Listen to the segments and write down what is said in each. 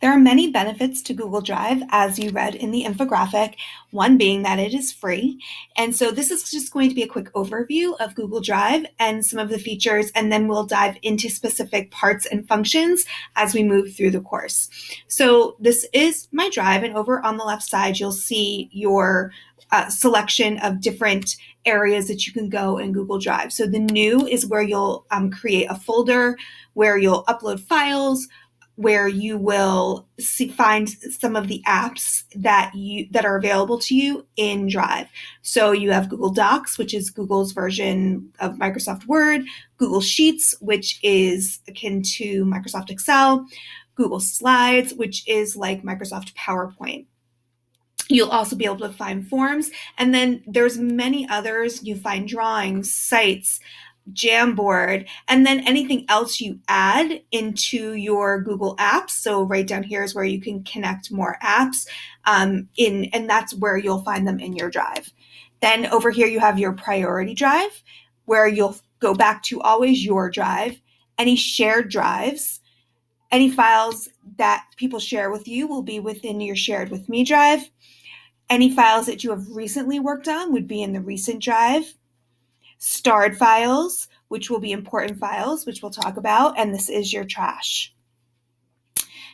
There are many benefits to Google Drive, as you read in the infographic, one being that it is free. And so this is just going to be a quick overview of Google Drive and some of the features, and then we'll dive into specific parts and functions as we move through the course. So this is my Drive, and over on the left side, you'll see your selection of different areas that you can go in Google Drive. So the new is where you'll create a folder, where you'll upload files, where you will find some of the apps that are available to you in Drive. So you have Google Docs, which is Google's version of Microsoft Word, Google Sheets, which is akin to Microsoft Excel, Google Slides, which is like Microsoft PowerPoint. You'll also be able to find forms, and then there's many others. You find drawings, sites, Jamboard, and then anything else you add into your Google Apps. So right down here is where you can connect more apps and that's where you'll find them in your Drive. Then over here you have your priority drive, where you'll go back to always your Drive, any shared drives, any files that people share with you will be within your Shared With Me Drive. Any files that you have recently worked on would be in the Recent Drive. Starred files, which will be important files, which we'll talk about, and this is your trash.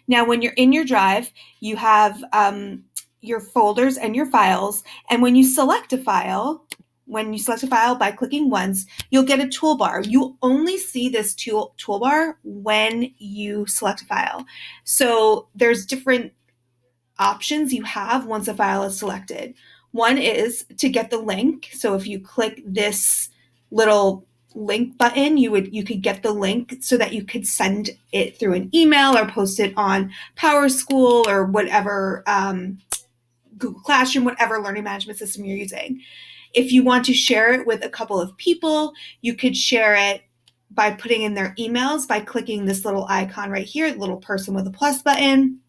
Now, when you're in your Drive, you have your folders and your files, and when you select a file by clicking once, you'll get a toolbar. You'll only see this toolbar when you select a file. So there's different options you have once a file is selected. One is to get the link. So if you click this little link button, you could get the link so that you could send it through an email or post it on PowerSchool or whatever, Google Classroom, whatever learning management system you're using. If you want to share it with a couple of people, you could share it by putting in their emails by clicking this little icon right here, the little person with a plus button.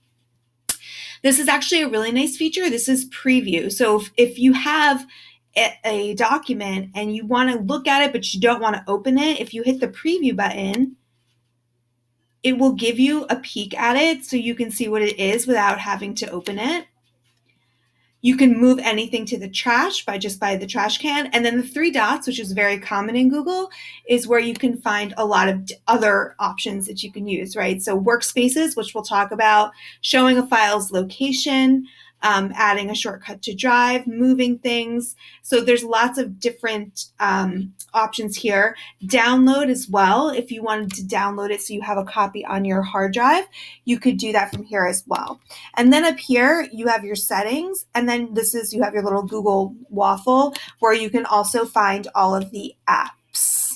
This is actually a really nice feature. This is preview. So if you have a document and you want to look at it, but you don't want to open it, if you hit the preview button, it will give you a peek at it so you can see what it is without having to open it. You can move anything to the trash by the trash can. And then the three dots, which is very common in Google, is where you can find a lot of other options that you can use, right? So workspaces, which we'll talk about, showing a file's location, adding a shortcut to Drive, moving things. So there's lots of different options here. Download as well. If you wanted to download it so you have a copy on your hard drive, you could do that from here as well. And then up here, you have your settings. And then you have your little Google waffle where you can also find all of the apps.